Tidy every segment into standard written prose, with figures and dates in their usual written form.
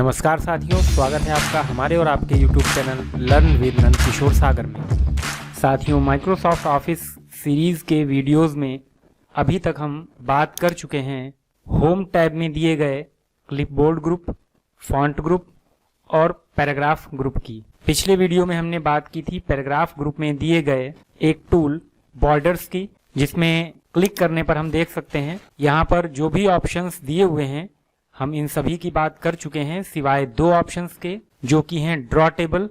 नमस्कार साथियों, स्वागत है आपका हमारे और आपके YouTube channel learn with Nand Kishore सागर में। साथियों, माइक्रोसॉफ्ट ऑफिस सीरीज़ के वीडियोस में अभी तक हम बात कर चुके हैं होम टैब में दिए गए क्लिपबोर्ड ग्रुप, फॉन्ट ग्रुप और पैराग्राफ ग्रुप की। पिछले वीडियो में हमने बात की थी पैराग्राफ ग्रुप में दिए गए एक टूल बॉर्डर्स की, जिसमें क्लिक करने पर हम देख सकते हैं यहाँ पर जो भी ऑप्शंस दिए हुए हैं हम इन सभी की बात कर चुके हैं, सिवाय दो ऑप्शंस के जो कि हैं ड्रॉ टेबल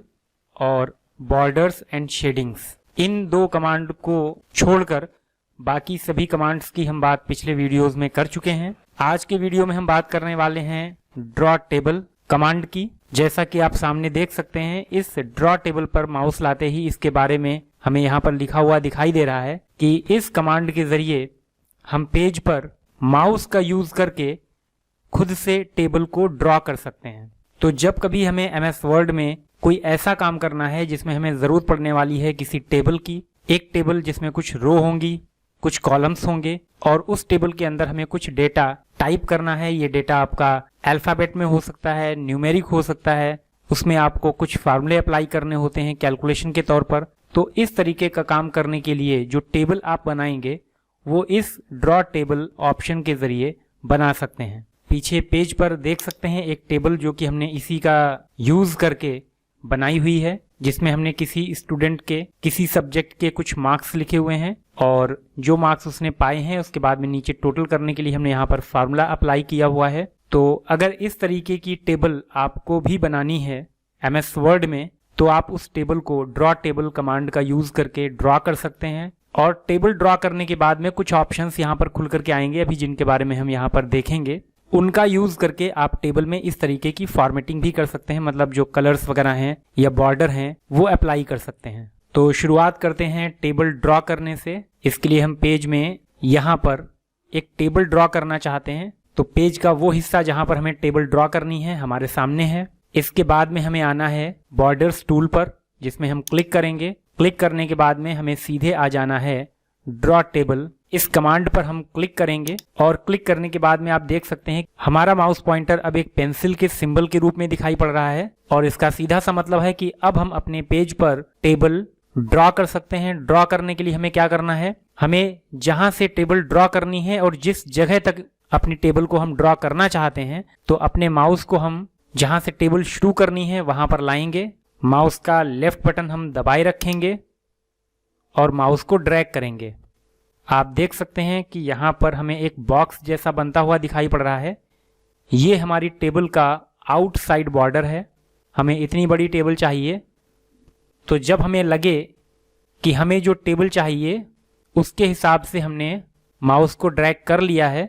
और बॉर्डर्स एंड शेडिंग्स। इन दो कमांड को छोड़कर बाकी सभी कमांड्स की हम बात पिछले वीडियोस में कर चुके हैं। आज के वीडियो में हम बात करने वाले हैं ड्रॉ टेबल कमांड की। जैसा कि आप सामने देख सकते हैं, इस ड्रॉ टेबल पर माउस लाते ही इसके बारे में हमें यहाँ पर लिखा हुआ दिखाई दे रहा है कि इस कमांड के जरिए हम पेज पर माउस का यूज करके खुद से टेबल को ड्रॉ कर सकते हैं। तो जब कभी हमें MS वर्ड में कोई ऐसा काम करना है जिसमें हमें ज़रूरत पड़ने वाली है किसी टेबल की, एक टेबल जिसमें कुछ रो होंगी, कुछ कॉलम्स होंगे और उस टेबल के अंदर हमें कुछ डेटा टाइप करना है। ये डेटा आपका अल्फ़ाबेट में हो सकता है, न्यूमेरिक हो सकता है, उसमें आपको कुछ फार्मूले अप्लाई करने होते हैं कैलकुलेशन के तौर पर। तो इस तरीके का काम करने के लिए जो टेबल आप बनाएंगे वो इस ड्रॉ टेबल ऑप्शन के ज़रिए बना सकते हैं। पीछे पेज पर देख सकते हैं एक टेबल जो कि हमने इसी का यूज करके बनाई हुई है, जिसमें हमने किसी स्टूडेंट के किसी सब्जेक्ट के कुछ मार्क्स लिखे हुए हैं और जो मार्क्स उसने पाए हैं उसके बाद में नीचे टोटल करने के लिए हमने यहाँ पर फार्मूला अप्लाई किया हुआ है। तो अगर इस तरीके की टेबल आपको भी बनानी है MS वर्ड में तो आप उस टेबल को ड्रॉ टेबल कमांड का यूज करके ड्रॉ कर सकते हैं। और टेबल ड्रॉ करने के बाद में कुछ ऑप्शंस यहाँ पर खुल करके आएंगे, अभी जिनके बारे में हम यहाँ पर देखेंगे। उनका यूज करके आप टेबल में इस तरीके की फॉर्मेटिंग भी कर सकते हैं, मतलब जो कलर्स वगैरह हैं या बॉर्डर हैं वो अप्लाई कर सकते हैं। तो शुरुआत करते हैं टेबल ड्रॉ करने से। इसके लिए हम पेज में यहाँ पर एक टेबल ड्रॉ करना चाहते हैं, तो पेज का वो हिस्सा जहाँ पर हमें टेबल ड्रॉ करनी है हमारे सामने है। इसके बाद में हमें आना है बॉर्डर्स टूल पर, जिसमें हम क्लिक करेंगे। क्लिक करने के बाद में हमें सीधे आ जाना है ड्रॉ टेबल। इस कमांड पर हम क्लिक करेंगे और क्लिक करने के बाद में आप देख सकते हैं हमारा माउस पॉइंटर अब एक पेंसिल के सिंबल के रूप में दिखाई पड़ रहा है और इसका सीधा सा मतलब है कि अब हम अपने पेज पर टेबल ड्रॉ कर सकते हैं। ड्रॉ करने के लिए हमें क्या करना है, हमें जहां से टेबल ड्रॉ करनी है और जिस जगह तक अपनी टेबल को हम ड्रॉ करना चाहते हैं, तो अपने माउस को हम जहां से टेबल शुरू करनी है वहां पर लाएंगे। माउस का लेफ्ट बटन हम दबाए रखेंगे और माउस को ड्रैग करेंगे। आप देख सकते हैं कि यहाँ पर हमें एक बॉक्स जैसा बनता हुआ दिखाई पड़ रहा है। ये हमारी टेबल का आउटसाइड बॉर्डर है। हमें इतनी बड़ी टेबल चाहिए, तो जब हमें लगे कि हमें जो टेबल चाहिए उसके हिसाब से हमने माउस को ड्रैग कर लिया है,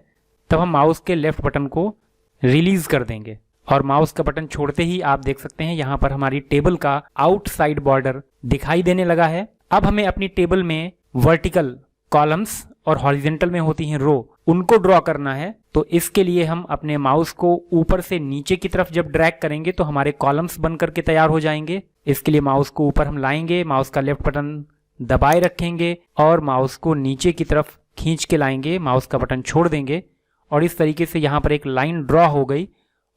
तब हम माउस के लेफ्ट बटन को रिलीज कर देंगे और माउस का बटन छोड़ते ही आप देख सकते हैं यहाँ पर हमारी टेबल का आउटसाइड बॉर्डर दिखाई देने लगा है। अब हमें अपनी टेबल में वर्टिकल कॉलम्स और हॉरिजेंटल में होती हैं रो, उनको ड्रॉ करना है। तो इसके लिए हम अपने माउस को ऊपर से नीचे की तरफ जब ड्रैग करेंगे तो हमारे कॉलम्स बन करके तैयार हो जाएंगे। इसके लिए माउस को ऊपर हम लाएंगे, माउस का लेफ्ट बटन दबाए रखेंगे और माउस को नीचे की तरफ खींच के लाएंगे, माउस का बटन छोड़ देंगे और इस तरीके से यहाँ पर एक लाइन ड्रॉ हो गई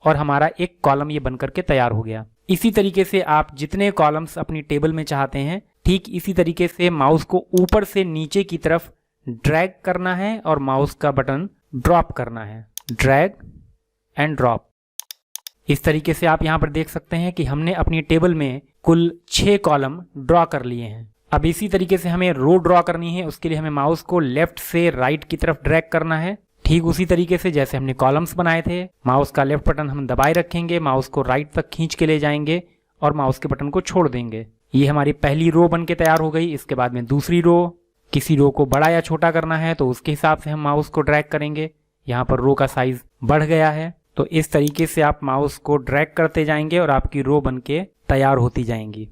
और हमारा एक कॉलम ये बन करके तैयार हो गया। इसी तरीके से आप जितने कॉलम्स अपनी टेबल में चाहते हैं, ठीक इसी तरीके से माउस को ऊपर से नीचे की तरफ ड्रैग करना है और माउस का बटन ड्रॉप करना है, ड्रैग एंड ड्रॉप। इस तरीके से आप यहाँ पर देख सकते हैं कि हमने अपनी टेबल में कुल 6 कॉलम ड्रॉ कर लिए हैं। अब इसी तरीके से हमें रो ड्रॉ करनी है, उसके लिए हमें माउस को लेफ्ट से राइट की तरफ ड्रैग करना है। ठीक उसी तरीके से जैसे हमने कॉलम्स बनाए थे, माउस का लेफ्ट बटन हम दबाए रखेंगे, माउस को राइट तक खींच के ले जाएंगे और माउस के बटन को छोड़ देंगे। ये हमारी पहली रो बन के तैयार हो गई। इसके बाद में दूसरी रो, किसी रो को बड़ा या छोटा करना है तो उसके हिसाब से हम माउस को ड्रैग करेंगे। यहाँ पर रो का साइज बढ़ गया है, तो इस तरीके से आप माउस को ड्रैग करते जाएंगे और आपकी रो बन के तैयार होती जाएंगी।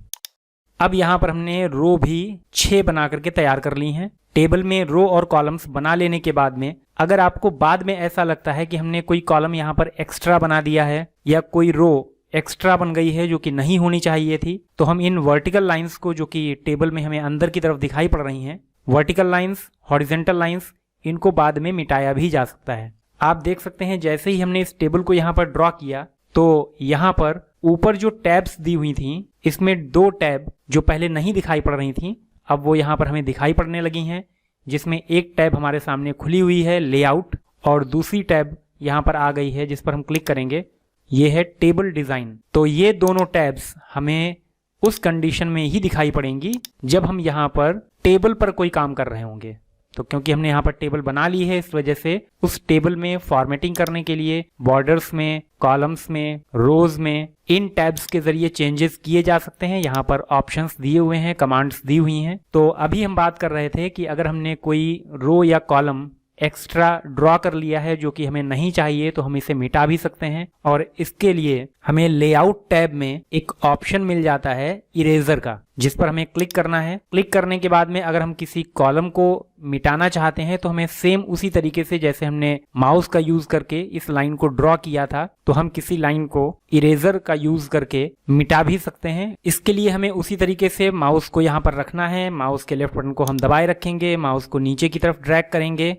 अब यहाँ पर हमने रो भी 6 बना करके तैयार कर ली हैं। टेबल में रो और कॉलम्स बना लेने के बाद में अगर आपको बाद में ऐसा लगता है कि हमने कोई कॉलम यहाँ पर एक्स्ट्रा बना दिया है या कोई रो एक्स्ट्रा बन गई है जो कि नहीं होनी चाहिए थी, तो हम इन वर्टिकल लाइंस को जो कि टेबल में हमें अंदर की तरफ दिखाई पड़ रही हैं, वर्टिकल लाइंस, हॉरिजेंटल लाइंस, इनको बाद में मिटाया भी जा सकता है। आप देख सकते हैं जैसे ही हमने इस टेबल को यहाँ पर ड्रॉ किया तो यहाँ पर ऊपर जो टैब्स दी हुई थी, इसमें 2 टैब जो पहले नहीं दिखाई पड़ रही थी, अब वो यहाँ पर हमें दिखाई पड़ने लगी हैं, जिसमें एक टैब हमारे सामने खुली हुई है लेआउट, और दूसरी टैब यहाँ पर आ गई है जिस पर हम क्लिक करेंगे, ये है टेबल डिज़ाइन। तो ये दोनों टैब्स हमें उस कंडीशन में ही दिखाई पड़ेंगी जब हम यहाँ पर टेबल पर कोई काम कर रहे होंगे। तो क्योंकि हमने यहाँ पर टेबल बना ली है, इस वजह से उस टेबल में फॉर्मेटिंग करने के लिए बॉर्डर्स में, कॉलम्स में, रोज में इन टैब्स के जरिए चेंजेस किए जा सकते हैं। यहाँ पर ऑप्शंस दिए हुए हैं, कमांड्स दी हुई हैं। तो अभी हम बात कर रहे थे कि अगर हमने कोई रो या कॉलम एक्स्ट्रा ड्रॉ कर लिया है जो कि हमें नहीं चाहिए, तो हम इसे मिटा भी सकते हैं। और इसके लिए हमें लेआउट टैब में एक ऑप्शन मिल जाता है इरेजर का, जिस पर हमें क्लिक करना है। क्लिक करने के बाद में अगर हम किसी कॉलम को मिटाना चाहते हैं तो हमें सेम उसी तरीके से जैसे हमने माउस का यूज करके इस लाइन को ड्रॉ किया था, तो हम किसी लाइन को इरेजर का यूज करके मिटा भी सकते हैं। इसके लिए हमें उसी तरीके से माउस को यहाँ पर रखना है। माउस के लेफ्ट बटन को हम दबाए रखेंगे, माउस को नीचे की तरफ ड्रैग करेंगे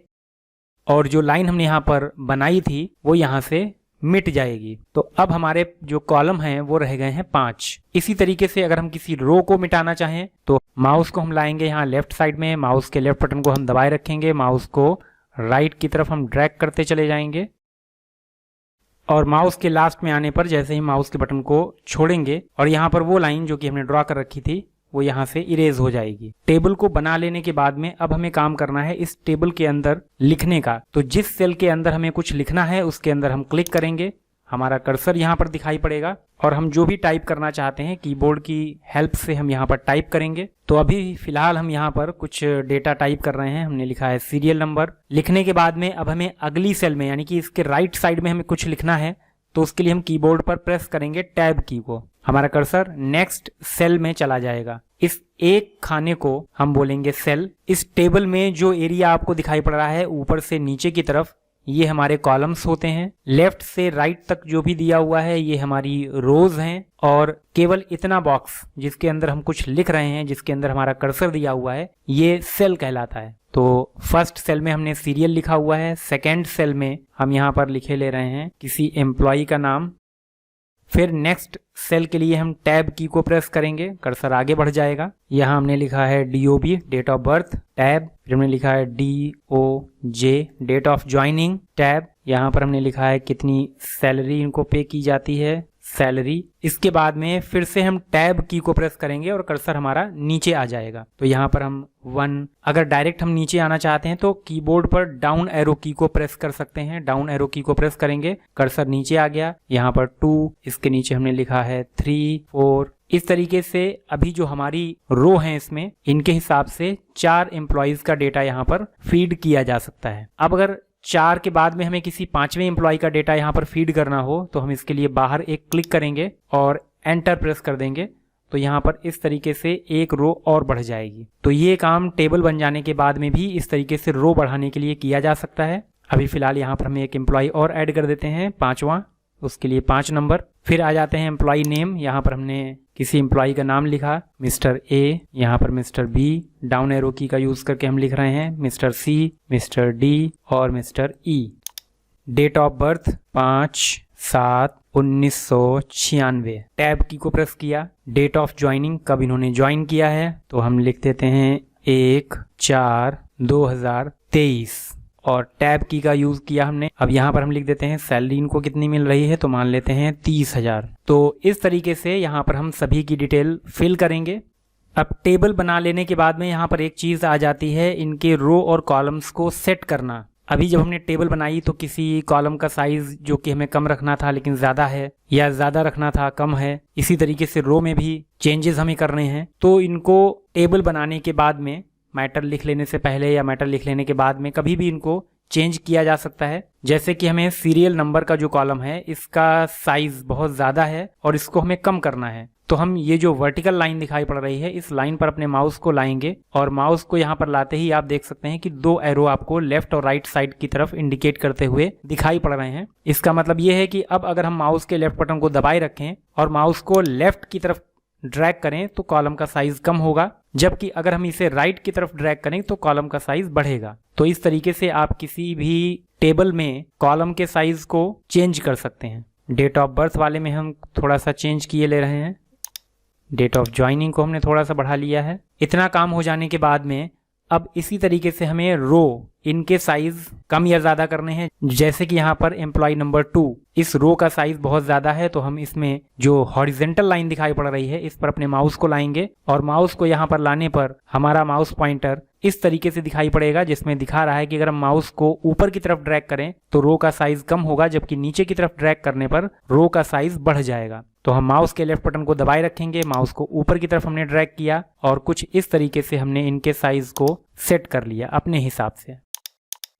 और जो लाइन हमने यहाँ पर बनाई थी वो यहाँ से मिट जाएगी। तो अब हमारे जो कॉलम हैं वो रह गए हैं 5। इसी तरीके से अगर हम किसी रो को मिटाना चाहें तो माउस को हम लाएंगे यहाँ लेफ्ट साइड में, माउस के लेफ्ट बटन को हम दबाए रखेंगे, माउस को राइट की तरफ हम ड्रैग करते चले जाएंगे और माउस के लास्ट में आने पर जैसे ही माउस के बटन को छोड़ेंगे और यहाँ पर वो लाइन जो कि हमने ड्रॉ कर रखी थी वो यहाँ से इरेज हो जाएगी। टेबल को बना लेने के बाद में अब हमें काम करना है इस टेबल के अंदर लिखने का। तो जिस सेल के अंदर हमें कुछ लिखना है उसके अंदर हम क्लिक करेंगे, हमारा कर्सर यहाँ पर दिखाई पड़ेगा और हम जो भी टाइप करना चाहते हैं कीबोर्ड की हेल्प से हम यहाँ पर टाइप करेंगे। तो अभी फिलहाल हम यहाँ पर कुछ डेटा टाइप कर रहे हैं। हमने लिखा है सीरियल नंबर। लिखने के बाद में अब हमें अगली सेल में यानी कि इसके राइट साइड में हमें कुछ लिखना है, तो उसके लिए हम कीबोर्ड पर प्रेस करेंगे टैब की को। हमारा कर्सर नेक्स्ट सेल में चला जाएगा। इस एक खाने को हम बोलेंगे सेल। इस टेबल में जो एरिया आपको दिखाई पड़ रहा है ऊपर से नीचे की तरफ, ये हमारे कॉलम्स होते हैं। लेफ्ट से राइट तक जो भी दिया हुआ है ये हमारी रोज हैं और केवल इतना बॉक्स जिसके अंदर हम कुछ लिख रहे हैं, जिसके अंदर हमारा कर्सर दिया हुआ है, ये सेल कहलाता है। तो फर्स्ट सेल में हमने सीरियल लिखा हुआ है, सेकेंड सेल में हम यहाँ पर लिखे ले रहे हैं किसी एम्प्लॉय का नाम। फिर नेक्स्ट सेल के लिए हम टैब की को प्रेस करेंगे, कर्सर आगे बढ़ जाएगा। यहाँ हमने लिखा है DOB date of birth, tab. फिर हमने लिखा है DOJ date of joining, tab. यहाँ पर हमने लिखा है कितनी सैलरी इनको पे की जाती है, सैलरी। इसके बाद में फिर से हम टैब की को प्रेस करेंगे और कर्सर हमारा नीचे आ जाएगा। तो यहाँ पर हम 1, अगर डायरेक्ट हम नीचे आना चाहते हैं तो कीबोर्ड पर डाउन एरो की को प्रेस कर सकते हैं। डाउन एरो की को प्रेस करेंगे, कर्सर नीचे आ गया। यहाँ पर 2, इसके नीचे हमने लिखा है 3, 4। इस तरीके से अभी जो हमारी रो है इसमें इनके हिसाब से 4 एम्प्लॉयज का डेटा यहाँ पर फीड किया जा सकता है। अब अगर 4 के बाद में हमें किसी 5वें एम्प्लॉय का डेटा यहाँ पर फीड करना हो तो हम इसके लिए बाहर एक क्लिक करेंगे और एंटर प्रेस कर देंगे। तो यहाँ पर इस तरीके से एक रो और बढ़ जाएगी। तो ये काम टेबल बन जाने के बाद में भी इस तरीके से रो बढ़ाने के लिए किया जा सकता है। अभी फिलहाल यहाँ पर हम एक एम्प्लॉय और ऐड कर देते हैं, 5वां, उसके लिए 5 नंबर। फिर आ जाते हैं एम्प्लॉय नेम। यहाँ पर हमने किसी एम्प्लॉय का नाम लिखा, मिस्टर A, यहाँ पर मिस्टर B। डाउन एरो की का यूज करके हम लिख रहे हैं मिस्टर C, मिस्टर D और mister E। Date of birth 5/7/1996। Tab की को प्रेस किया। डेट ऑफ ज्वाइनिंग, कब इन्होंने ज्वाइन किया है, तो हम लिख देते हैं 1/4/2023 और टैब की का यूज किया हमने। अब यहाँ पर हम लिख देते हैं सैलरी इनको कितनी मिल रही है, तो मान लेते हैं 30,000। तो इस तरीके से यहाँ पर हम सभी की डिटेल फिल करेंगे। अब टेबल बना लेने के बाद में यहाँ पर एक चीज आ जाती है, इनके रो और कॉलम्स को सेट करना। अभी जब हमने टेबल बनाई तो किसी कॉलम का साइज जो कि हमें कम रखना था लेकिन ज्यादा है, या ज्यादा रखना था कम है। इसी तरीके से रो में भी चेंजेस हमें करने हैं। तो इनको टेबल बनाने के बाद में, मैटर लिख लेने से पहले या मैटर लिख लेने के बाद में, कभी भी इनको चेंज किया जा सकता है। जैसे कि हमें सीरियल नंबर का जो कॉलम है इसका साइज बहुत ज्यादा है और इसको हमें कम करना है, तो हम ये जो वर्टिकल लाइन दिखाई पड़ रही है इस लाइन पर अपने माउस को लाएंगे और माउस को यहाँ पर लाते ही आप देख सकते हैं कि 2 एरो आपको लेफ्ट और राइट साइड की तरफ इंडिकेट करते हुए दिखाई पड़ रहे हैं। इसका मतलब ये है कि अब अगर हम माउस के लेफ्ट बटन को दबाए रखें और माउस को लेफ्ट की तरफ ड्रैग करें तो कॉलम का साइज कम होगा, जबकि अगर हम इसे राइट की तरफ ड्रैग करें तो कॉलम का साइज बढ़ेगा। तो इस तरीके से आप किसी भी टेबल में कॉलम के साइज को चेंज कर सकते हैं। डेट ऑफ बर्थ वाले में हम थोड़ा सा चेंज किए ले रहे हैं। डेट ऑफ ज्वाइनिंग को हमने थोड़ा सा बढ़ा लिया है। इतना काम हो जाने के बाद में अब इसी तरीके से हमें रो, इनके साइज कम या ज़्यादा करने हैं। जैसे कि यहाँ पर एम्प्लॉय नंबर 2, इस रो का साइज बहुत ज़्यादा है, तो हम इसमें जो हॉरिजेंटल लाइन दिखाई पड़ रही है इस पर अपने माउस को लाएंगे और माउस को यहाँ पर लाने पर हमारा माउस पॉइंटर इस तरीके से दिखाई पड़ेगा, जिसमें दिखा रहा है कि अगर हम माउस को ऊपर की तरफ ड्रैग करें तो रो का साइज कम होगा, जबकि नीचे की तरफ ड्रैग करने पर रो का साइज बढ़ जाएगा। तो हम माउस के लेफ्ट बटन को दबाए रखेंगे, माउस को ऊपर की तरफ हमने ड्रैग किया और कुछ इस तरीके से हमने इनके साइज को सेट कर लिया अपने हिसाब से।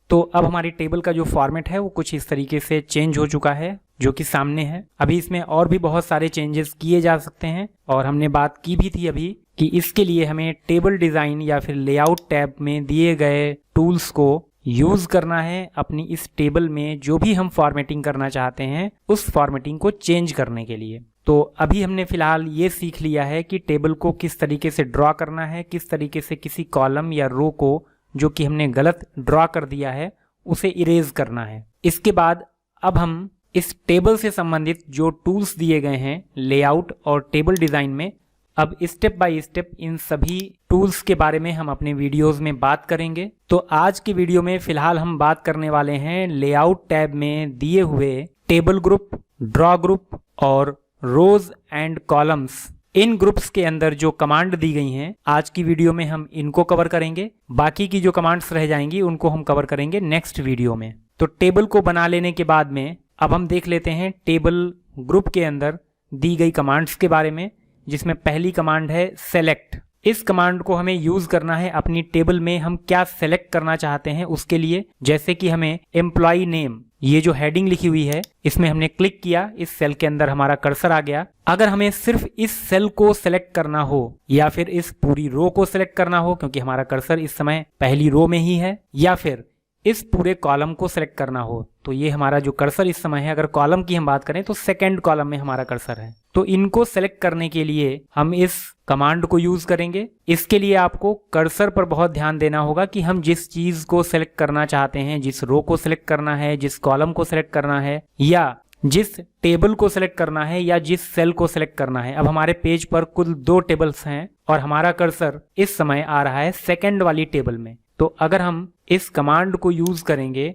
तो अब हमारी टेबल का जो फॉर्मेट है वो कुछ इस तरीके से चेंज हो चुका है, जो कि सामने है। अभी इसमें और भी बहुत सारे चेंजेस किए जा सकते हैं और हमने बात की भी थी अभी कि इसके लिए हमें टेबल डिज़ाइन या फिर लेआउट टैब में दिए गए टूल्स को यूज़ करना है अपनी इस टेबल में जो भी हम फॉर्मेटिंग करना चाहते हैं उस फॉर्मेटिंग को चेंज करने के लिए। तो अभी हमने फिलहाल ये सीख लिया है कि टेबल को किस तरीके से ड्रॉ करना है, किस तरीके से किसी कॉलम या रो को जो कि हमने गलत ड्रॉ कर दिया है उसे इरेज करना है। इसके बाद अब हम इस टेबल से संबंधित जो टूल्स दिए गए हैं लेआउट और टेबल डिज़ाइन में, अब स्टेप बाय स्टेप इन सभी टूल्स के बारे में हम अपने वीडियोस में बात करेंगे। तो आज के वीडियो में फिलहाल हम बात करने वाले हैं लेआउट टैब में दिए हुए टेबल ग्रुप, ड्रॉ ग्रुप और रोज एंड कॉलम्स। इन ग्रुप्स के अंदर जो कमांड दी गई हैं आज की वीडियो में हम इनको कवर करेंगे। बाकी की जो कमांड्स रह जाएंगी उनको हम कवर करेंगे नेक्स्ट वीडियो में। तो टेबल को बना लेने के बाद में अब हम देख लेते हैं टेबल ग्रुप के अंदर दी गई कमांड्स के बारे में, जिसमें पहली कमांड है सेलेक्ट। इस कमांड को हमें यूज करना है अपनी टेबल में हम क्या सेलेक्ट करना चाहते हैं उसके लिए। जैसे कि हमें एम्प्लॉय नेम, ये जो हेडिंग लिखी हुई है इसमें हमने क्लिक किया, इस सेल के अंदर हमारा कर्सर आ गया। अगर हमें सिर्फ इस सेल को सेलेक्ट करना हो या फिर इस पूरी रो को सेलेक्ट करना हो, क्योंकि हमारा कर्सर इस समय पहली रो में ही है, या फिर इस पूरे कॉलम को सेलेक्ट करना हो, तो ये हमारा जो कर्सर इस समय है, अगर कॉलम की हम बात करें तो सेकंड कॉलम में हमारा कर्सर है। तो इनको सेलेक्ट करने के लिए हम इस कमांड को यूज करेंगे। इसके लिए आपको कर्सर पर बहुत ध्यान देना होगा कि हम जिस चीज को सेलेक्ट करना चाहते हैं, जिस रो को सेलेक्ट करना है, जिस कॉलम को सेलेक्ट करना है, या जिस टेबल को सेलेक्ट करना है, या जिस सेल को सेलेक्ट करना है। अब हमारे पेज पर कुल 2 टेबल्स हैं और हमारा कर्सर इस समय आ रहा है सेकंड वाली टेबल में। तो अगर हम इस कमांड को यूज करेंगे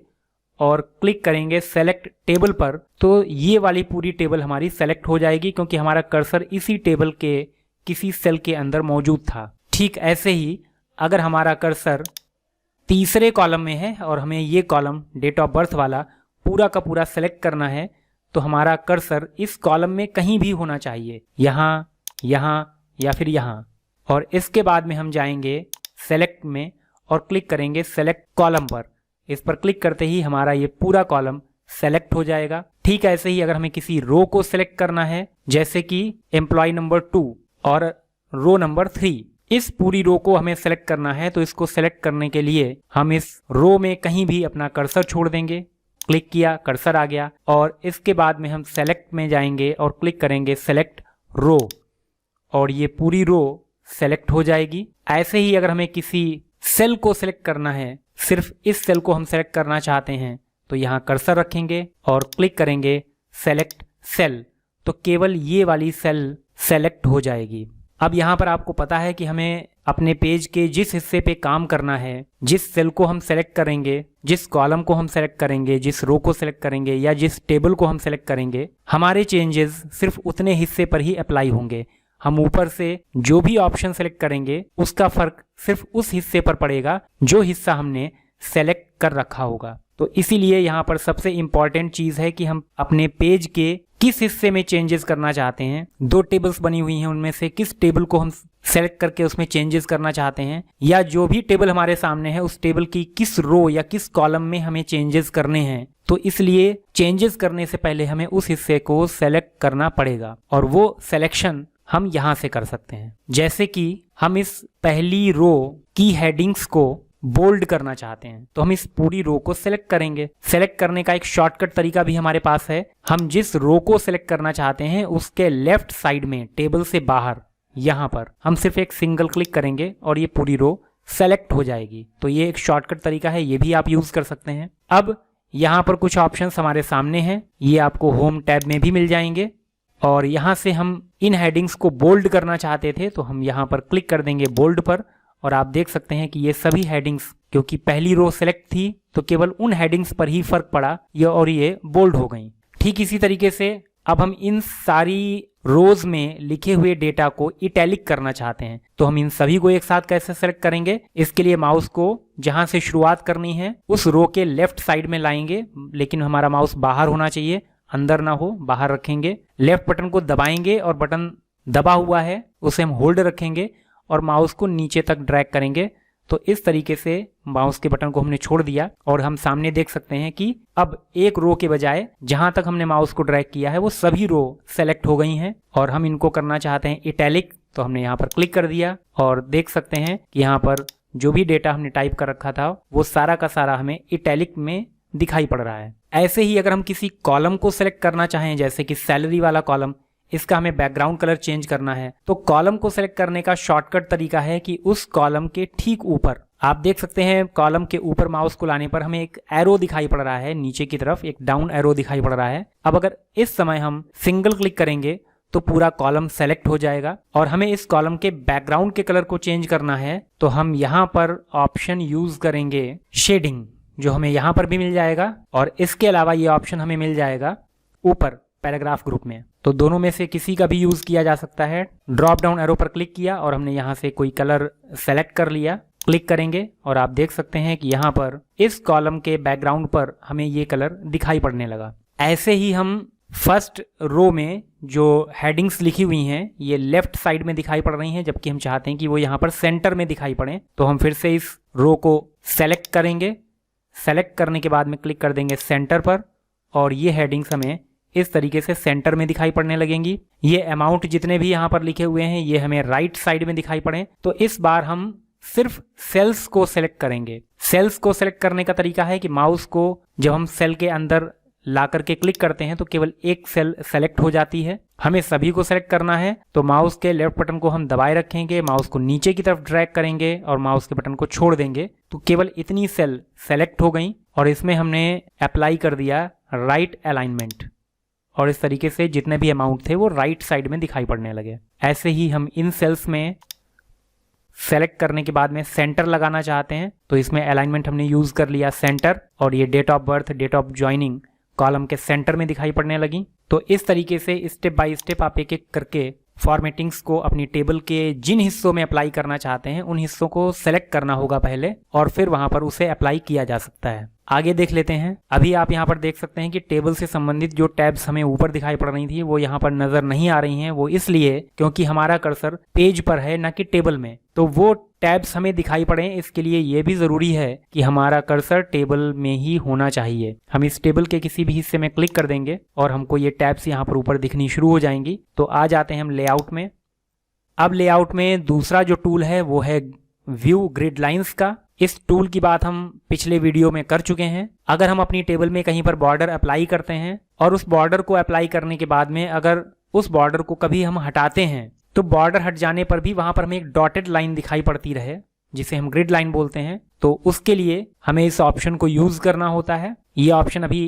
और क्लिक करेंगे सेलेक्ट टेबल पर, तो ये वाली पूरी टेबल हमारी सेलेक्ट हो जाएगी, क्योंकि हमारा कर्सर इसी टेबल के किसी सेल के अंदर मौजूद था। ठीक ऐसे ही अगर हमारा कर्सर तीसरे कॉलम में है और हमें ये कॉलम डेट ऑफ बर्थ वाला पूरा का पूरा सेलेक्ट करना है, तो हमारा कर्सर इस कॉलम में कहीं भी होना चाहिए, यहाँ, यहाँ या फिर यहाँ। और इसके बाद में हम जाएंगे सेलेक्ट में और क्लिक करेंगे सेलेक्ट कॉलम पर। इस पर क्लिक करते ही हमारा ये पूरा कॉलम सेलेक्ट हो जाएगा। ठीक ऐसे ही अगर हमें किसी रो को सेलेक्ट करना है, जैसे कि एम्प्लॉय नंबर 2 और रो नंबर 3, इस पूरी रो को हमें सेलेक्ट करना है, तो इसको सेलेक्ट करने के लिए हम इस रो में कहीं भी अपना कर्सर छोड़ देंगे। क्लिक किया, कर्सर आ गया, और इसके बाद में हम सेलेक्ट में जाएंगे और क्लिक करेंगे सेलेक्ट रो, और ये पूरी रो सेलेक्ट हो जाएगी। ऐसे ही अगर हमें किसी सेल को सेलेक्ट करना है, सिर्फ इस सेल को हम सेलेक्ट करना चाहते हैं, तो यहाँ कर्सर रखेंगे और क्लिक करेंगे सेलेक्ट सेल, तो केवल ये वाली सेल सेलेक्ट हो जाएगी। अब यहाँ पर आपको पता है कि हमें अपने पेज के जिस हिस्से पे काम करना है, जिस सेल को हम सेलेक्ट करेंगे, जिस कॉलम को हम सेलेक्ट करेंगे, जिस रो को सेलेक्ट करेंगे या जिस टेबल को हम सेलेक्ट करेंगे, हमारे चेंजेस सिर्फ उतने हिस्से पर ही अप्लाई होंगे। हम ऊपर से जो भी ऑप्शन सेलेक्ट करेंगे उसका फर्क सिर्फ उस हिस्से पर पड़ेगा जो हिस्सा हमने सेलेक्ट कर रखा होगा। तो इसीलिए यहाँ पर सबसे इम्पॉर्टेंट चीज़ है कि हम अपने पेज के किस हिस्से में चेंजेस करना चाहते हैं। 2 टेबल्स बनी हुई हैं, उनमें से किस टेबल को हम सेलेक्ट करके उसमें चेंजेस करना चाहते हैं, या जो भी टेबल हमारे सामने है उस टेबल की किस रो या किस कॉलम में हमें चेंजेस करने हैं। तो इसलिए चेंजेस करने से पहले हमें उस हिस्से को सेलेक्ट करना पड़ेगा, और वो सिलेक्शन हम यहाँ से कर सकते हैं। जैसे कि हम इस पहली रो की हेडिंग्स को बोल्ड करना चाहते हैं, तो हम इस पूरी रो को सिलेक्ट करेंगे। सेलेक्ट करने का एक शॉर्टकट तरीका भी हमारे पास है। हम जिस रो को सिलेक्ट करना चाहते हैं उसके लेफ्ट साइड में टेबल से बाहर यहाँ पर हम सिर्फ एक सिंगल क्लिक करेंगे और ये पूरी रो सेलेक्ट हो जाएगी। तो ये एक शॉर्टकट तरीका है, ये भी आप यूज कर सकते हैं। अब यहाँ पर कुछ ऑप्शंस हमारे सामने हैं, ये आपको होम टैब में भी मिल जाएंगे। और यहाँ से हम इन हेडिंग्स को बोल्ड करना चाहते थे तो हम यहाँ पर क्लिक कर देंगे बोल्ड पर, और आप देख सकते हैं कि ये सभी हेडिंग्स, क्योंकि पहली रो सेलेक्ट थी तो केवल उन हेडिंग्स पर ही फर्क पड़ा और ये बोल्ड हो गई। ठीक इसी तरीके से अब हम इन सारी रोज में लिखे हुए डेटा को इटैलिक करना चाहते हैं, तो हम इन सभी को एक साथ कैसे सेलेक्ट करेंगे? इसके लिए माउस को जहां से शुरुआत करनी है उस रो के लेफ्ट साइड में लाएंगे, लेकिन हमारा माउस बाहर होना चाहिए, अंदर ना हो, बाहर रखेंगे। लेफ्ट बटन को दबाएंगे और बटन दबा हुआ है उसे हम होल्ड रखेंगे और माउस को नीचे तक ड्रैग करेंगे। तो इस तरीके से माउस के बटन को हमने छोड़ दिया और हम सामने देख सकते हैं कि अब एक रो के बजाय जहां तक हमने माउस को ड्रैग किया है वो सभी रो सेलेक्ट हो गई हैं। और हम इनको करना चाहते हैं इटैलिक, तो हमने यहाँ पर क्लिक कर दिया और देख सकते हैं कि यहाँ पर जो भी डेटा हमने टाइप कर रखा था वो सारा का सारा हमें इटैलिक में दिखाई पड़ रहा है। ऐसे ही अगर हम किसी कॉलम को सेलेक्ट करना चाहें, जैसे कि सैलरी वाला कॉलम, इसका हमें बैकग्राउंड कलर चेंज करना है, तो कॉलम को सेलेक्ट करने का शॉर्टकट तरीका है कि उस कॉलम के ठीक ऊपर आप देख सकते हैं, कॉलम के ऊपर माउस को लाने पर हमें एक एरो दिखाई पड़ रहा है, नीचे की तरफ एक डाउन एरो दिखाई पड़ रहा है। अब अगर इस समय हम सिंगल क्लिक करेंगे तो पूरा कॉलम सेलेक्ट हो जाएगा और हमें इस कॉलम के बैकग्राउंड के कलर को चेंज करना है तो हम यहाँ पर ऑप्शन यूज करेंगे शेडिंग, जो हमें यहाँ पर भी मिल जाएगा और इसके अलावा ये ऑप्शन हमें मिल जाएगा ऊपर पैराग्राफ ग्रुप में। तो दोनों में से किसी का भी यूज किया जा सकता है। ड्रॉप डाउन एरो पर क्लिक किया और हमने यहाँ से कोई कलर सेलेक्ट कर लिया, क्लिक करेंगे और आप देख सकते हैं कि यहाँ पर इस कॉलम के बैकग्राउंड पर हमें ये कलर दिखाई पड़ने लगा। ऐसे ही हम फर्स्ट रो में जो हेडिंग्स लिखी हुई हैं ये लेफ्ट साइड में दिखाई पड़ रही हैं, जबकि हम चाहते हैं कि वो यहाँ पर सेंटर में दिखाई पड़े। तो हम फिर से इस रो को सेलेक्ट करेंगे, सेलेक्ट करने के बाद में क्लिक कर देंगे सेंटर पर और ये हेडिंग्स हमें इस तरीके से सेंटर में दिखाई पड़ने लगेंगी। ये अमाउंट जितने भी यहाँ पर लिखे हुए हैं ये हमें राइट साइड में दिखाई पड़े। तो इस बार हम सिर्फ सेल्स को सेलेक्ट करेंगे। सेल्स को सेलेक्ट करने का तरीका है कि माउस को जब हम सेल के अंदर ला करके क्लिक करते हैं तो केवल एक सेल सेलेक्ट हो जाती है। हमें सभी को सेलेक्ट करना है तो माउस के लेफ्ट बटन को हम दबाए रखेंगे, माउस को नीचे की तरफ ड्रैग करेंगे और माउस के बटन को छोड़ देंगे तो केवल इतनी सेल सेलेक्ट हो गई और इसमें हमने अप्लाई कर दिया राइट अलाइनमेंट और इस तरीके से जितने भी अमाउंट थे वो राइट साइड में दिखाई पड़ने लगे। ऐसे ही हम इन सेल्स में सेलेक्ट करने के बाद में सेंटर लगाना चाहते हैं तो इसमें अलाइनमेंट हमने यूज कर लिया सेंटर और ये date of birth, date of joining column के सेंटर में दिखाई पड़ने लगी। तो इस तरीके से स्टेप बाय स्टेप आप एक एक करके फॉर्मेटिंग्स को अपनी टेबल के जिन हिस्सों में अप्लाई करना चाहते हैं उन हिस्सों को सेलेक्ट करना होगा पहले और फिर वहां पर उसे अप्लाई किया जा सकता है। आगे देख लेते हैं। अभी आप यहाँ पर देख सकते हैं कि टेबल से संबंधित जो टैब्स हमें ऊपर दिखाई पड़ रही थी वो यहाँ पर नजर नहीं आ रही हैं। वो इसलिए क्योंकि हमारा कर्सर पेज पर है ना कि टेबल में, तो वो टैब्स हमें दिखाई पड़े। इसके लिए ये भी जरूरी है कि हमारा कर्सर टेबल में ही होना चाहिए। हम इस टेबल के किसी भी हिस्से में क्लिक कर देंगे और हमको ये टैब्स यहाँ पर ऊपर दिखनी शुरू हो जाएंगी। तो आ जाते हैं हम लेआउट में। अब लेआउट में दूसरा जो टूल है वो है व्यू ग्रिड लाइंस का। इस टूल की बात हम पिछले वीडियो में कर चुके हैं। अगर हम अपनी टेबल में कहीं पर बॉर्डर अप्लाई करते हैं और उस बॉर्डर को अप्लाई करने के बाद में अगर उस बॉर्डर को कभी हम हटाते हैं तो बॉर्डर हट जाने पर भी वहां पर हमें एक डॉटेड लाइन दिखाई पड़ती रहे जिसे हम ग्रिड लाइन बोलते हैं, तो उसके लिए हमें इस ऑप्शन को यूज करना होता है। ये ऑप्शन अभी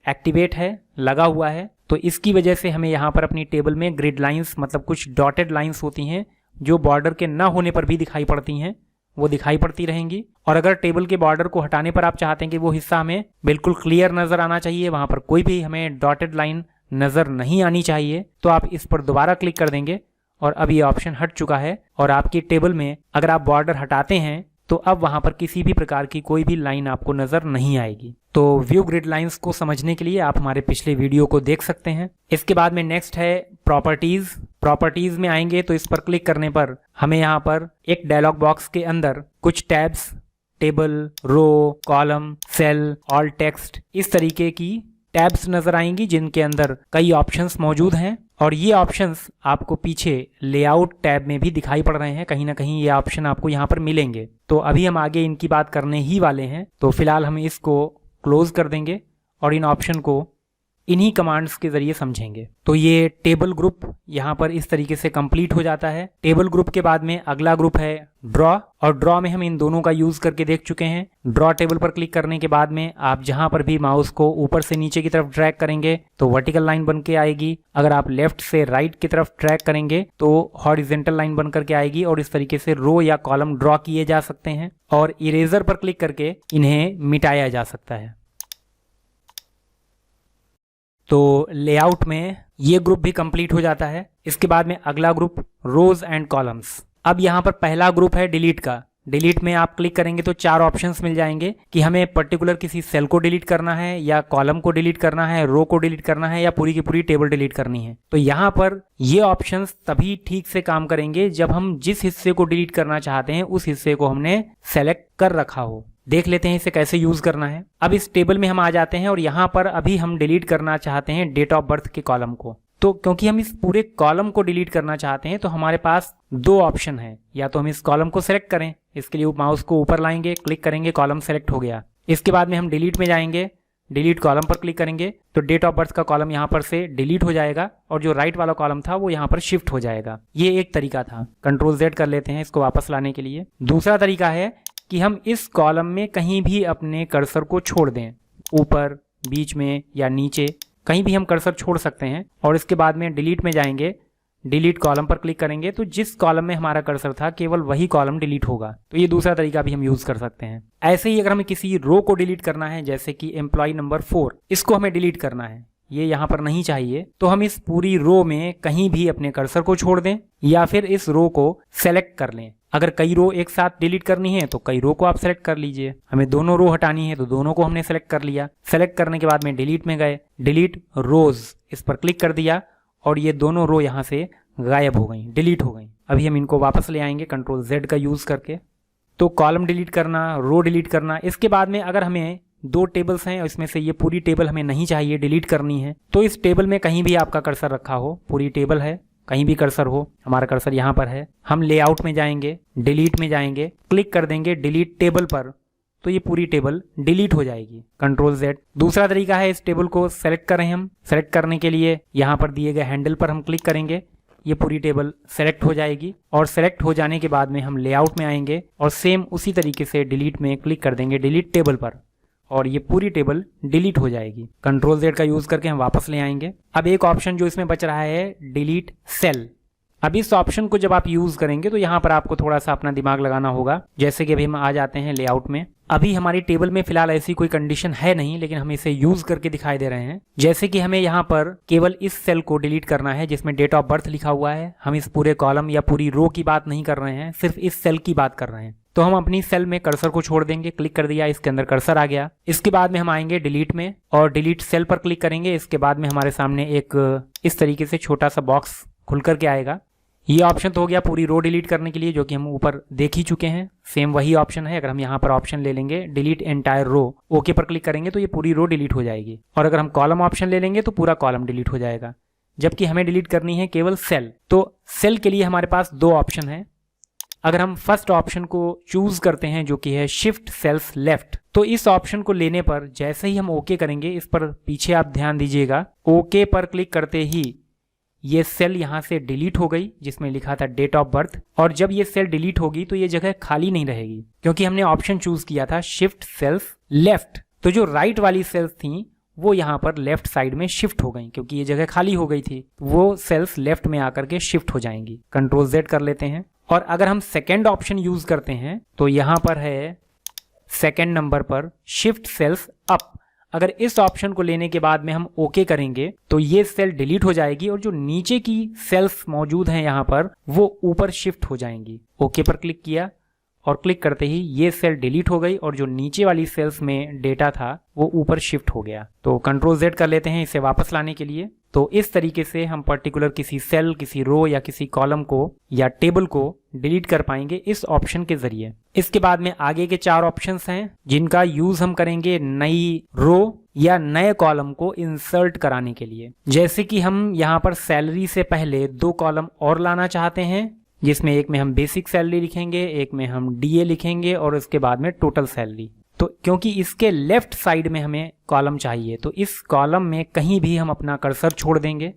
एक्टिवेट है, लगा हुआ है, तो इसकी वजह से हमें यहाँ पर अपनी टेबल में ग्रिड लाइंस मतलब कुछ डॉटेड लाइंस होती हैं जो बॉर्डर के न होने पर भी दिखाई पड़ती हैं, वो दिखाई पड़ती रहेंगी। और अगर टेबल के बॉर्डर को हटाने पर आप चाहते हैं कि वो हिस्सा हमें बिल्कुल क्लियर नजर आना चाहिए, वहां पर कोई भी हमें डॉटेड लाइन नजर नहीं आनी चाहिए, तो आप इस पर दोबारा क्लिक कर देंगे और अब ये ऑप्शन हट चुका है। और आपकी टेबल में अगर आप बॉर्डर हटाते हैं तो अब वहां पर किसी भी प्रकार की कोई भी लाइन आपको नजर नहीं आएगी। तो व्यू ग्रिड लाइंस को समझने के लिए आप हमारे पिछले वीडियो को देख सकते हैं। इसके बाद में नेक्स्ट है प्रॉपर्टीज। प्रॉपर्टीज में आएंगे तो इस पर क्लिक करने पर हमें यहाँ पर एक डायलॉग बॉक्स के अंदर कुछ टैब्स, टेबल, रो, कॉलम, सेल, ऑल टेक्स्ट, इस तरीके की टैब्स नजर आएंगी जिनके अंदर कई ऑप्शंस मौजूद हैं और ये ऑप्शंस आपको पीछे लेआउट टैब में भी दिखाई पड़ रहे हैं। कहीं ना कहीं ये ऑप्शन आपको यहाँ पर मिलेंगे। तो अभी हम आगे इनकी बात करने ही वाले हैं, तो फिलहाल हम इसको क्लोज कर देंगे और इन ऑप्शन को इन्हीं कमांड्स के जरिए समझेंगे। तो ये टेबल ग्रुप यहाँ पर इस तरीके से कंप्लीट हो जाता है। टेबल ग्रुप के बाद में अगला ग्रुप है ड्रॉ, और ड्रॉ में हम इन दोनों का यूज करके देख चुके हैं। ड्रॉ टेबल पर क्लिक करने के बाद में आप जहां पर भी माउस को ऊपर से नीचे की तरफ ड्रैग करेंगे तो वर्टिकल लाइन बन के आएगी। अगर आप लेफ्ट से राइट की तरफ ड्रैग करेंगे तो हॉरिजेंटल लाइन बन करके आएगी, और इस तरीके से रो या कॉलम ड्रॉ किए जा सकते हैं, और इरेजर पर क्लिक करके इन्हें मिटाया जा सकता है। तो लेआउट में ये ग्रुप भी कंप्लीट हो जाता है। इसके बाद में अगला ग्रुप रोज एंड कॉलम्स। अब यहाँ पर पहला ग्रुप है डिलीट का। डिलीट में आप क्लिक करेंगे तो 4 ऑप्शंस मिल जाएंगे कि हमें पर्टिकुलर किसी सेल को डिलीट करना है, या कॉलम को डिलीट करना है, रो को डिलीट करना है, या पूरी की पूरी टेबल डिलीट करनी है। तो यहाँ पर ये ऑप्शंस तभी ठीक से काम करेंगे जब हम जिस हिस्से को डिलीट करना चाहते हैं उस हिस्से को हमने सेलेक्ट कर रखा हो। देख लेते हैं इसे कैसे यूज करना है। अब इस टेबल में हम आ जाते हैं और यहाँ पर अभी हम डिलीट करना चाहते हैं डेट ऑफ बर्थ के कॉलम को। तो क्योंकि हम इस पूरे कॉलम को डिलीट करना चाहते हैं तो हमारे पास 2 ऑप्शन है। या तो हम इस कॉलम को सेलेक्ट करें, इसके लिए माउस को ऊपर लाएंगे, क्लिक करेंगे, कॉलम सेलेक्ट हो गया। इसके बाद में हम डिलीट में जाएंगे, डिलीट कॉलम पर क्लिक करेंगे तो डेट ऑफ बर्थ का कॉलम यहाँ पर से डिलीट हो जाएगा, और जो राइट वाला कॉलम था वो यहाँ पर शिफ्ट हो जाएगा। ये एक तरीका था। कंट्रोल Z कर लेते हैं इसको वापस लाने के लिए। दूसरा तरीका है कि हम इस कॉलम में कहीं भी अपने कर्सर को छोड़ दें, ऊपर, बीच में या नीचे, कहीं भी हम कर्सर छोड़ सकते हैं। और इसके बाद में डिलीट में जाएंगे, डिलीट कॉलम पर क्लिक करेंगे तो जिस कॉलम में हमारा कर्सर था केवल वही कॉलम डिलीट होगा। तो ये दूसरा तरीका भी हम यूज कर सकते हैं। ऐसे ही अगर हमें किसी रो को डिलीट करना है, जैसे कि एम्प्लॉय नंबर 4, इसको हमें डिलीट करना है, ये यहाँ पर नहीं चाहिए, तो हम इस पूरी रो में कहीं भी अपने कर्सर को छोड़ दें या फिर इस रो को सेलेक्ट कर लें। अगर कई रो एक साथ डिलीट करनी है तो कई रो को आप सेलेक्ट कर लीजिए। हमें दोनों रो हटानी है तो दोनों को हमने सेलेक्ट कर लिया। सेलेक्ट करने के बाद में डिलीट में गए, डिलीट रोज इस पर क्लिक कर दिया और ये दोनों रो यहाँ से गायब हो गई, डिलीट हो गई। अभी हम इनको वापस ले आएंगे कंट्रोल Z का यूज करके। तो कॉलम डिलीट करना, रो डिलीट करना। इसके बाद में अगर हमें 2 टेबल्स हैं और इसमें से ये पूरी टेबल हमें नहीं चाहिए, डिलीट करनी है, तो इस टेबल में कहीं भी आपका कर्सर रखा हो, पूरी टेबल है, कहीं भी कर्सर हो, हमारा कर्सर यहाँ पर है, हम लेआउट में जाएंगे, डिलीट में जाएंगे, क्लिक कर देंगे डिलीट टेबल पर, तो ये पूरी टेबल डिलीट हो जाएगी। Control Z। दूसरा तरीका है, इस टेबल को सेलेक्ट करें हम। सेलेक्ट करने के लिए यहाँ पर दिए गए हैंडल पर हम क्लिक करेंगे, ये पूरी टेबल सेलेक्ट हो जाएगी। और सेलेक्ट हो जाने के बाद में हम लेआउट में आएंगे और सेम उसी तरीके से डिलीट में क्लिक कर देंगे, डिलीट टेबल पर, और ये पूरी टेबल डिलीट हो जाएगी। कंट्रोल Z का यूज करके हम वापस ले आएंगे। अब एक ऑप्शन जो इसमें बच रहा है, डिलीट सेल। अब इस ऑप्शन को जब आप यूज करेंगे तो यहाँ पर आपको थोड़ा सा अपना दिमाग लगाना होगा। जैसे कि अभी हम आ जाते हैं लेआउट में। अभी हमारी टेबल में फिलहाल ऐसी कोई कंडीशन है नहीं, लेकिन हम इसे यूज करके दिखाई दे रहे हैं। जैसे कि हमें यहाँ पर केवल इस सेल को डिलीट करना है जिसमें डेट ऑफ बर्थ लिखा हुआ है। हम इस पूरे कॉलम या पूरी रो की बात नहीं कर रहे हैं, सिर्फ इस सेल की बात कर रहे हैं। तो हम अपनी सेल में कर्सर को छोड़ देंगे, क्लिक कर दिया, इसके अंदर कर्सर आ गया। इसके बाद में हम आएंगे डिलीट में और डिलीट सेल पर क्लिक करेंगे। इसके बाद में हमारे सामने एक इस तरीके से छोटा सा बॉक्स खुल करके आएगा। ये ऑप्शन तो हो गया पूरी रो डिलीट करने के लिए, जो कि हम ऊपर देख ही चुके हैं। सेम वही ऑप्शन है। अगर हम यहाँ पर ऑप्शन ले लेंगे डिलीट एंटायर रो, ओके पर क्लिक करेंगे तो ये पूरी रो डिलीट हो जाएगी। और अगर हम कॉलम ऑप्शन ले लेंगे तो पूरा कॉलम डिलीट हो जाएगा। जबकि हमें डिलीट करनी है केवल सेल। तो सेल के लिए हमारे पास 2 ऑप्शन है। अगर हम फर्स्ट ऑप्शन को चूज करते हैं जो कि है शिफ्ट सेल्स लेफ्ट, तो इस ऑप्शन को लेने पर जैसे ही हम ओके करेंगे, इस पर पीछे आप ध्यान दीजिएगा, ओके पर क्लिक करते ही ये सेल यहाँ से डिलीट हो गई जिसमें लिखा था डेट ऑफ बर्थ। और जब ये सेल डिलीट होगी तो ये जगह खाली नहीं रहेगी, क्योंकि हमने ऑप्शन चूज किया था शिफ्ट सेल्स लेफ्ट। तो जो राइट वाली सेल्स थी वो यहाँ पर लेफ्ट साइड में शिफ्ट हो गई, क्योंकि ये जगह खाली हो गई थी। वो सेल्स लेफ्ट में आकर के शिफ्ट हो जाएंगी। कंट्रोल Z कर लेते हैं। और अगर हम सेकेंड ऑप्शन यूज करते हैं तो यहाँ पर है सेकेंड नंबर पर शिफ्ट सेल्स अप। अगर इस ऑप्शन को लेने के बाद में हम ओके करेंगे तो ये सेल डिलीट हो जाएगी और जो नीचे की सेल्स मौजूद हैं यहाँ पर वो ऊपर शिफ्ट हो जाएंगी। ओके पर क्लिक किया और क्लिक करते ही ये सेल डिलीट हो गई और जो नीचे वाली सेल्स में डेटा था वो ऊपर शिफ्ट हो गया। तो कंट्रोल Z कर लेते हैं इसे वापस लाने के लिए। तो इस तरीके से हम पर्टिकुलर किसी सेल, किसी रो या किसी कॉलम को या टेबल को डिलीट कर पाएंगे इस ऑप्शन के जरिए। इसके बाद में आगे के 4 ऑप्शंस हैं जिनका यूज हम करेंगे नई रो या नए कॉलम को इंसर्ट कराने के लिए। जैसे कि हम यहाँ पर सैलरी से पहले 2 कॉलम और लाना चाहते हैं, जिसमें एक में हम बेसिक सैलरी लिखेंगे, एक में हम DA लिखेंगे और उसके बाद में टोटल सैलरी। तो क्योंकि इसके लेफ्ट साइड में हमें कॉलम चाहिए, तो इस कॉलम में कहीं भी हम अपना कर्सर छोड़ देंगे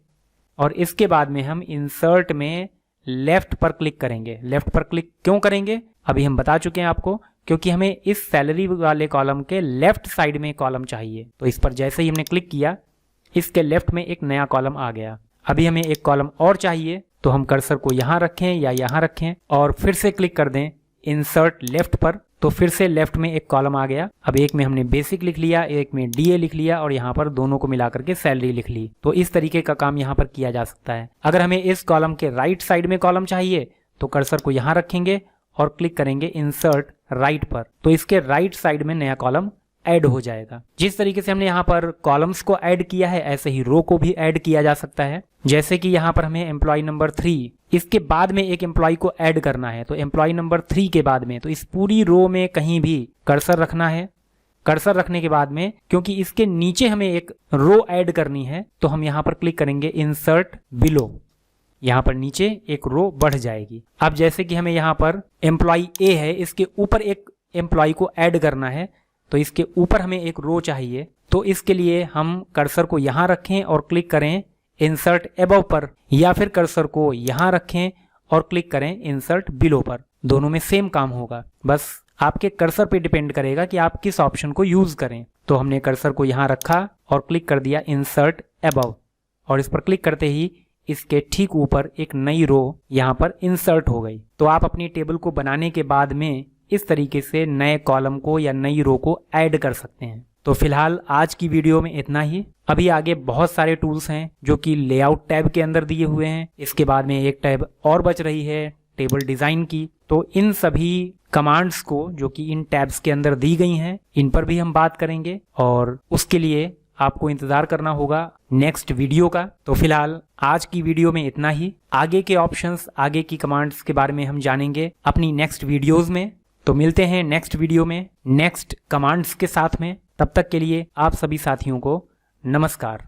और इसके बाद में हम इंसर्ट में लेफ्ट पर क्लिक करेंगे। लेफ्ट पर क्लिक क्यों करेंगे अभी हम बता चुके हैं आपको, क्योंकि हमें इस सैलरी वाले कॉलम के लेफ्ट साइड में कॉलम चाहिए। तो इस पर जैसे ही हमने क्लिक किया, इसके लेफ्ट में एक नया कॉलम आ गया। अभी हमें एक कॉलम और चाहिए, तो हम कर्सर को यहाँ रखें या यहाँ रखें और फिर से क्लिक कर दें इंसर्ट लेफ्ट पर, तो फिर से लेफ्ट में एक कॉलम आ गया। अब एक में हमने बेसिक लिख लिया, एक में डीए लिख लिया और यहाँ पर दोनों को मिला करके सैलरी लिख ली। तो इस तरीके का काम यहाँ पर किया जा सकता है। अगर हमें इस कॉलम के राइट साइड में कॉलम चाहिए तो कर्सर को यहाँ रखेंगे और क्लिक करेंगे इंसर्ट राइट पर, तो इसके राइट साइड में नया कॉलम ऐड हो जाएगा। जिस तरीके से हमने यहाँ पर कॉलम्स को ऐड किया है, ऐसे ही रो को भी ऐड किया जा सकता है। जैसे कि यहाँ पर हमें एम्प्लॉय नंबर 3, इसके बाद में एक एम्प्लॉय को ऐड करना है, तो एम्प्लॉय नंबर 3 के बाद में, तो इस पूरी रो में कहीं भी कर्सर रखना है। कर्सर रखने के बाद में, क्योंकि इसके नीचे हमें एक रो ऐड करनी है, तो हम यहाँ पर क्लिक करेंगे इंसर्ट बिलो, यहाँ पर नीचे एक रो बढ़ जाएगी। अब जैसे कि हमें यहाँ पर एम्प्लॉय ए है, इसके ऊपर एक एम्प्लॉय को ऐड करना है, तो इसके ऊपर हमें एक रो चाहिए। तो इसके लिए हम कर्सर को यहाँ रखें और क्लिक करें इंसर्ट अबव पर, या फिर कर्सर को यहाँ रखें और क्लिक करें इंसर्ट बिलो पर। दोनों में सेम काम होगा, बस आपके कर्सर पे डिपेंड करेगा कि आप किस ऑप्शन को यूज करें। तो हमने कर्सर को यहाँ रखा और क्लिक कर दिया इंसर्ट अबव, और इस पर क्लिक करते ही इसके ठीक ऊपर एक नई रो यहाँ पर इंसर्ट हो गई। तो आप अपनी टेबल को बनाने के बाद में इस तरीके से नए कॉलम को या नई रो को ऐड कर सकते हैं। तो फिलहाल आज की वीडियो में इतना ही। अभी आगे बहुत सारे टूल्स हैं जो कि लेआउट टैब के अंदर दिए हुए हैं। इसके बाद में एक टैब और बच रही है टेबल डिजाइन की। तो इन सभी कमांड्स को जो कि इन टैब्स के अंदर दी गई हैं, इन पर भी हम बात करेंगे और उसके लिए आपको इंतजार करना होगा नेक्स्ट वीडियो का। तो फिलहाल आज की वीडियो में इतना ही। आगे के ऑप्शंस, आगे की कमांड्स के बारे में हम जानेंगे अपनी नेक्स्ट वीडियोज में। तो मिलते हैं नेक्स्ट वीडियो में नेक्स्ट कमांड्स के साथ में। तब तक के लिए आप सभी साथियों को नमस्कार।